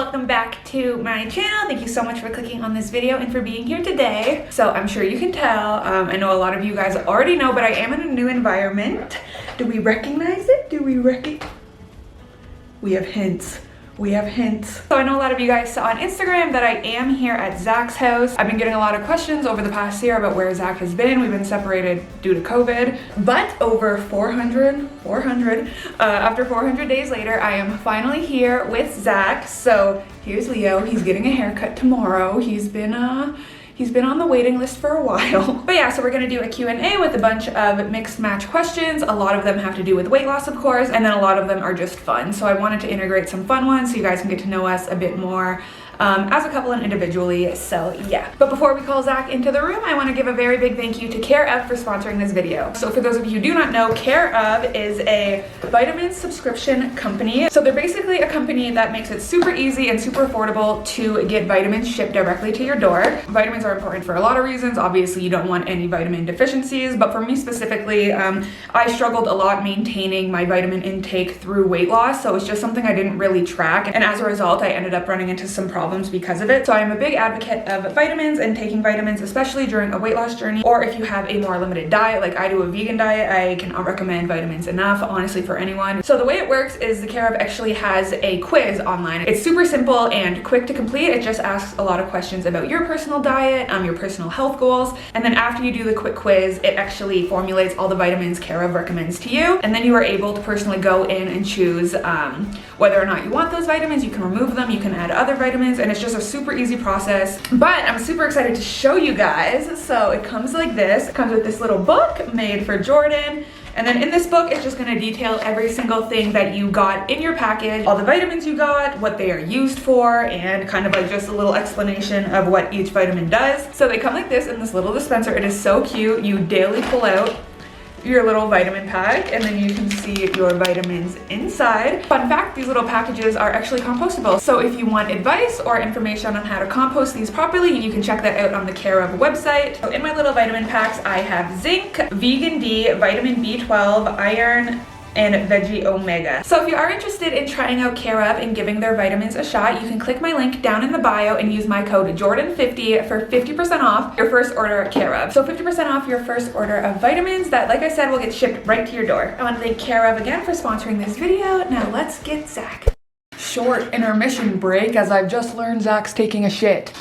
welcome back to my channel. Thank you so much for clicking on this video and for being here today. So I'm sure you can tell, I know a lot of you guys already know, but I am in a new environment. Do we recognize it? We have hints. We have hints. So I know a lot of you guys saw on Instagram that I am here at Zach's house. I've been getting a lot of questions over the past year about where Zach has been. We've been separated due to COVID, but over after 400 days later, I am finally here with Zach. So here's Leo. He's getting a haircut tomorrow. He's been on the waiting list for a while. But yeah, so we're gonna do a Q&A with a bunch of mixed match questions. A lot of them have to do with weight loss, of course, and then a lot of them are just fun. So I wanted to integrate some fun ones so you guys can get to know us a bit more as a couple and individually, so yeah. But before we call Zach into the room, I wanna give a very big thank you to Care of for sponsoring this video. So for those of you who do not know, Care of is a vitamin subscription company. So they're basically a company that makes it super easy and super affordable to get vitamins shipped directly to your door. Vitamins are important for a lot of reasons. Obviously, you don't want any vitamin deficiencies, but for me specifically, I struggled a lot maintaining my vitamin intake through weight loss, so it's just something I didn't really track, and as a result, I ended up running into some problems because of it. So I'm a big advocate of vitamins and taking vitamins, especially during a weight loss journey, or if you have a more limited diet, like I do a vegan diet, I cannot recommend vitamins enough, honestly, for anyone. So the way it works is the Care of actually has a quiz online. It's super simple and quick to complete. It just asks a lot of questions about your personal diet, your personal health goals, and then after you do the quick quiz, it actually formulates all the vitamins Care of recommends to you, and then you are able to personally go in and choose whether or not you want those vitamins. You can remove them, you can add other vitamins, and it's just a super easy process. But I'm super excited to show you guys. So it comes like this. It comes with this little book made for Jordan. And then in this book, it's just gonna detail every single thing that you got in your package, all the vitamins you got, what they are used for, and kind of like just a little explanation of what each vitamin does. So they come like this in this little dispenser. It is so cute. You daily pull out your little vitamin pack, and then you can see your vitamins inside. Fun fact, these little packages are actually compostable. So if you want advice or information on how to compost these properly, you can check that out on the Care of website. So in my little vitamin packs, I have zinc, vegan D, vitamin B12, iron, and veggie omega. So if you are interested in trying out Care of and giving their vitamins a shot, you can click my link down in the bio and use my code Jordan50 for 50% off your first order at Care of. So 50% off your first order of vitamins that, like I said, will get shipped right to your door. I want to thank Care of again for sponsoring this video. Now let's get Zach. Short intermission break, as I've just learned Zach's taking a shit.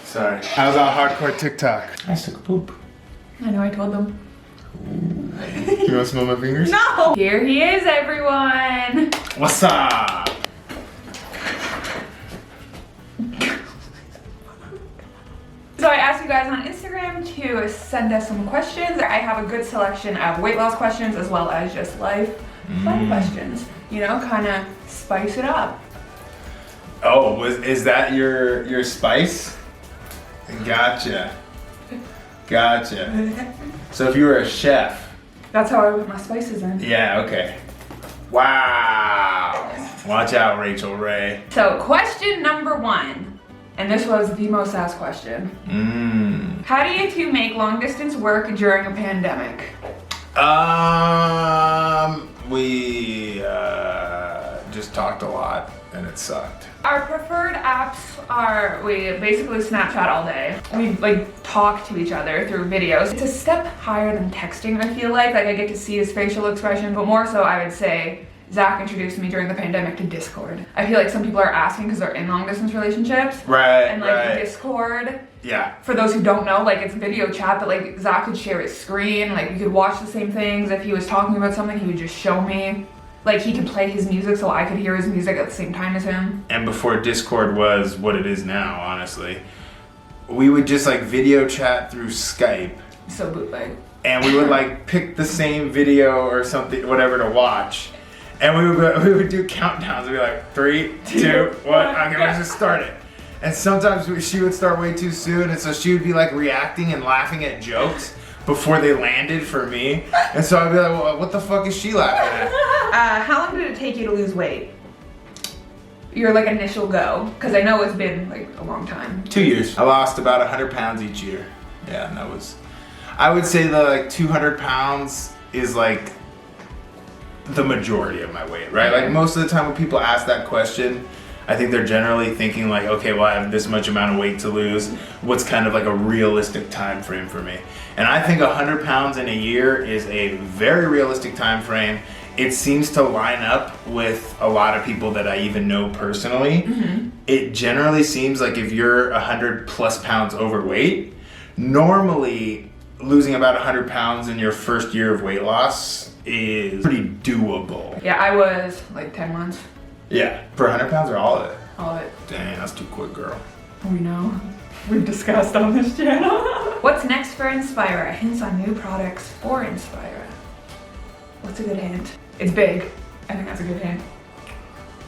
Sorry. How's that hardcore TikTok? I took a poop. I know, I told them. You want to smell my fingers? No! Here he is, everyone! What's up? So I asked you guys on Instagram to send us some questions. I have a good selection of weight loss questions as well as just life fun questions. You know, kind of spice it up. Oh, is that your spice? Gotcha. Gotcha. So if you were a chef. That's how I put my spices in. Yeah, okay. Wow. Watch out, Rachel Ray. So question number 1, and this was the most asked question. How do you two make long distance work during a pandemic? We just talked a lot and it sucked. Our preferred apps are, we basically Snapchat all day. We like talk to each other through videos. It's a step higher than texting, I feel like. Like I get to see his facial expression, but more so I would say Zach introduced me during the pandemic to Discord. I feel like some people are asking because they're in long distance relationships. Right, and like Discord. Yeah. For those who don't know, like it's video chat, but like Zach could share his screen. Like we could watch the same things. If he was talking about something, he would just show me. Like he could play his music so I could hear his music at the same time as him. And before Discord was what it is now, honestly, we would just like video chat through Skype. So bootleg. And we would like pick the same video or something, whatever to watch. And we would do countdowns. We'd be like 3, 2, 1. Okay, let's just start it. And sometimes she would start way too soon, and so she would be like reacting and laughing at jokes before they landed for me. And so I'd be like, well, what the fuck is she laughing at? How long did it take you to lose weight? Your like initial go? Because I know it's been like a long time. 2 years. I lost about 100 pounds each year. Yeah, and that was, I would say the like 200 pounds is like the majority of my weight, right? Like most of the time when people ask that question, I think they're generally thinking like, okay, well, I have this much amount of weight to lose. What's kind of like a realistic time frame for me? And I think 100 pounds in a year is a very realistic time frame. It seems to line up with a lot of people that I even know personally. It generally seems like if you're 100 plus pounds overweight, normally losing about 100 pounds in your first year of weight loss is pretty doable. Yeah, I was like 10 months. Yeah, for 100 pounds or all of it? All of it. Dang, that's too quick, girl. We know. We've discussed on this channel. What's next for Inspira? Hints on new products for Inspira. What's a good hint? It's big. I think that's a good hint.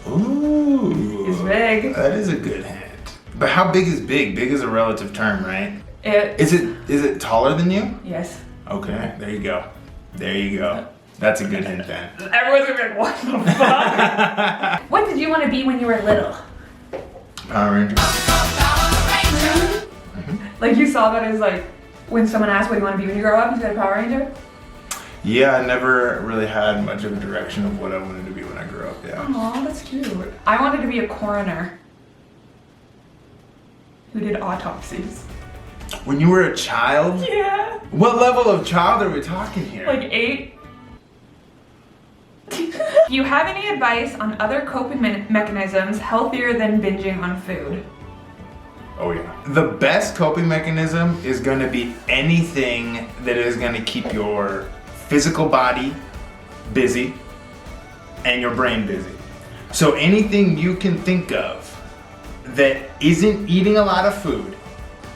Ooh. It's big. That is a good hint. But how big is big? Big is a relative term, right? Is it taller than you? Yes. Okay, there you go. There you go. That's a good hint then. Everyone's gonna be like, what the fuck? What did you want to be when you were little? Power Ranger. Like you saw that as like, when someone asked what you want to be when you grow up, you said a Power Ranger? Yeah, I never really had much of a direction of what I wanted to be when I grew up, yeah. Aw, that's cute. I wanted to be a coroner who did autopsies. When you were a child? Yeah. What level of child are we talking here? Like 8. Do you have any advice on other coping mechanisms healthier than binging on food? Oh yeah. The best coping mechanism is gonna be anything that is gonna keep your physical body busy and your brain busy. So anything you can think of that isn't eating a lot of food,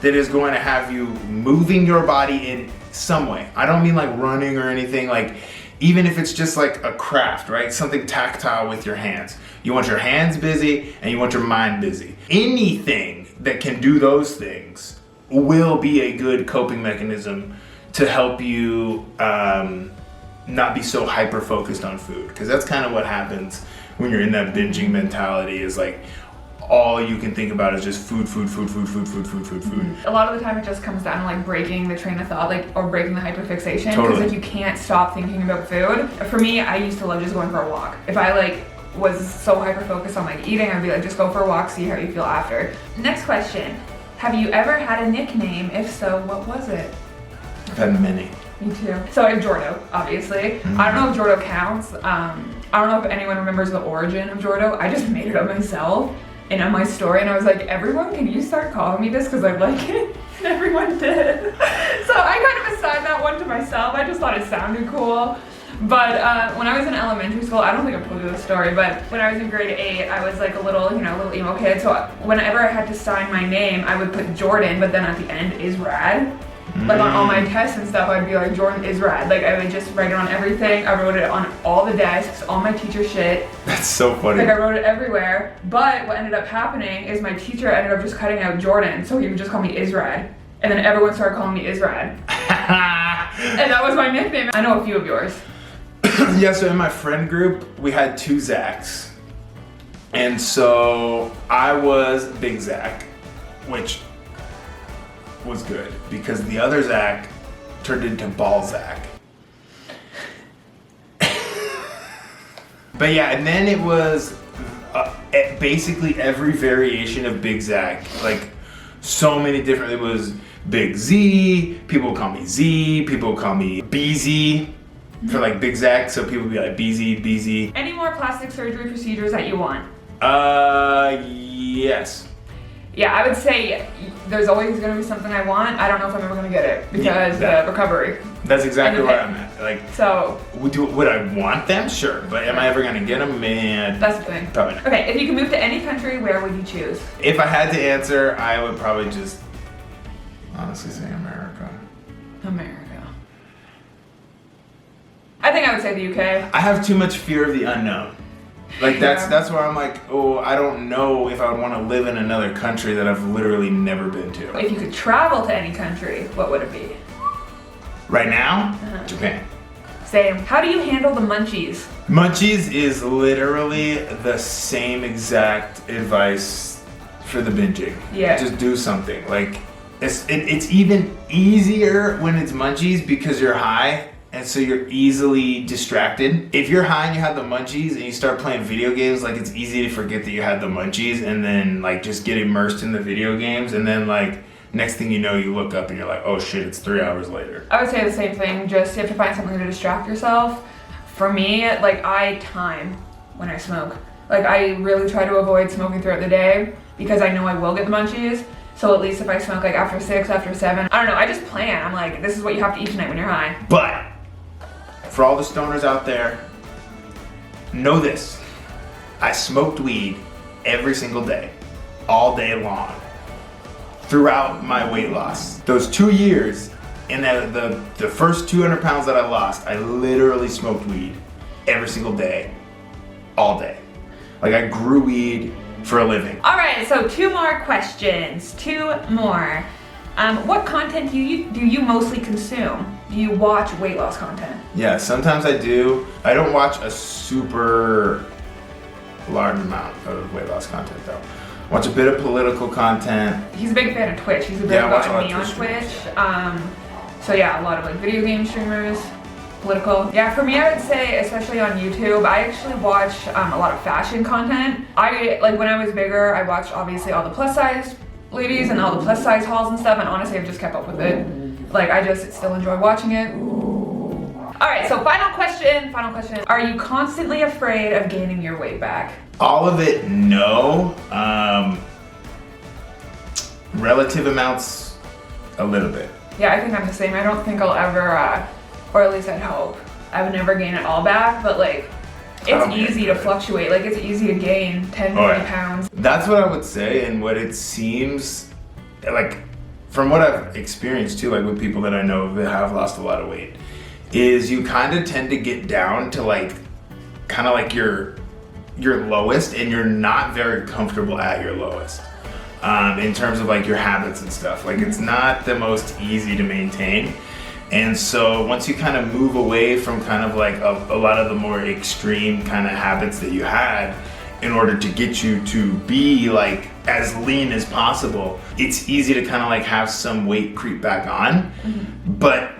that is going to have you moving your body in some way. I don't mean like running or anything, like even if it's just like a craft, right? Something tactile with your hands. You want your hands busy and you want your mind busy. Anything that can do those things will be a good coping mechanism to help you not be so hyper focused on food. Because that's kind of what happens when you're in that binging mentality, is like all you can think about is just food. A lot of the time it just comes down to like breaking the train of thought, like, or breaking the hyperfixation. Because Totally. like you can't stop thinking about food. For me, I used to love just going for a walk. If I like was so hyper focused on like eating, I'd be like, just go for a walk, see how you feel after. Next question. Have you ever had a nickname? If so, what was it? I've had many. Me too. So I have Jordo, obviously. I don't know if Jordo counts. I don't know if anyone remembers the origin of Jordo. I just made it up myself and on my story, and I was like, everyone, can you start calling me this because I like it? And everyone did. So I kind of assigned that one to myself. I just thought it sounded cool. But when I was in elementary school, I don't think I've told you this story, but when I was in grade 8, I was like a little, little emo kid. So whenever I had to sign my name, I would put Jordan, but then at the end is rad. Like on all my tests and stuff, I'd be like, Jordan is rad. Like I would just write it on everything. I wrote it on all the desks, all my teacher shit. That's so funny. Like I wrote it everywhere. But what ended up happening is my teacher ended up just cutting out Jordan, so he would just call me Israd. And then everyone started calling me Israd. And that was my nickname. I know a few of yours. Yeah, so in my friend group, we had 2 Zachs. And so I was Big Zach, which was good because the other Zach turned into Ball Zach. But yeah, and then it was basically every variation of Big Zach, like so many different. It was Big Z, people call me Z, people call me BZ for like Big Zach, so people would be like BZ. Any more plastic surgery procedures that you want? Yes. Yeah, I would say there's always going to be something I want. I don't know if I'm ever going to get it because the recovery. That's exactly where I'm at. Like, so would I want them? Sure, but am I ever going to get them? Man, that's the thing. Probably not. Okay, if you could move to any country, where would you choose? If I had to answer, I would probably just honestly say America. America. I think I would say the UK. I have too much fear of the unknown. Like that's where I'm like, oh, I don't know if I would want to live in another country that I've literally never been to. If you could travel to any country, what would it be? Right now, Japan. Same. How do you handle the munchies? Munchies is literally the same exact advice for the binging. Yeah. Just do something. Like it's even easier when it's munchies because you're high and so you're easily distracted. If you're high and you have the munchies and you start playing video games, like it's easy to forget that you had the munchies and then like just get immersed in the video games, and then like next thing you know, you look up and you're like, oh shit, it's 3 hours later. I would say the same thing, just you have to find something to distract yourself. For me, like I time when I smoke. Like I really try to avoid smoking throughout the day because I know I will get the munchies. So at least if I smoke like after 6, after 7, I don't know, I just plan. I'm like, this is what you have to eat tonight when you're high. But for all the stoners out there, know this. I smoked weed every single day, all day long, throughout my weight loss. Those 2 years, in the first 200 pounds that I lost, I literally smoked weed every single day, all day. Like I grew weed for a living. All right, so 2 more questions, 2 more. What content do you mostly consume? Do you watch weight loss content? Yeah, sometimes I do. I don't watch a super large amount of weight loss content though. Watch a bit of political content. He's a big fan of Twitch. He's a big fan of me on Twitch. So yeah, a lot of like video game streamers, political. Yeah, for me, I would say, especially on YouTube, I actually watch a lot of fashion content. Like when I was bigger, I watched obviously all the plus size ladies and all the plus size hauls and stuff, and honestly, I've just kept up with it. Like I just still enjoy watching it. All right, so final question. Are you constantly afraid of gaining your weight back? All of it, no. Relative amounts, a little bit. Yeah, I think I'm the same. I don't think I'll ever, or at least I'd hope, I would never gain it all back, but like, it's easy to fluctuate. Like, it's easy to gain 10, 20 pounds. That's what I would say, and what it seems, like, from what I've experienced too, like with people that I know that have lost a lot of weight, is you kind of tend to get down to like, kind of like your lowest, and you're not very comfortable at your lowest. In terms of like your habits and stuff. Like it's not the most easy to maintain. And so once you kind of move away from kind of like a lot of the more extreme kind of habits that you had in order to get you to be like as lean as possible, it's easy to kind of like have some weight creep back on. But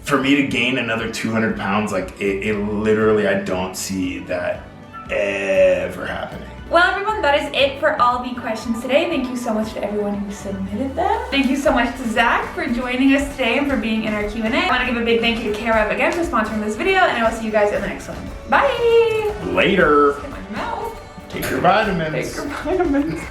for me to gain another 200 pounds, like it literally, I don't see that ever happening. Well, everyone, that is it for all the questions today. Thank you so much to everyone who submitted them. Thank you so much to Zach for joining us today and for being in our Q&A. I want to give a big thank you to Care Of again for sponsoring this video, and I will see you guys in the next one. Bye! Later! Get my mouth. Take your vitamins. Take your vitamins.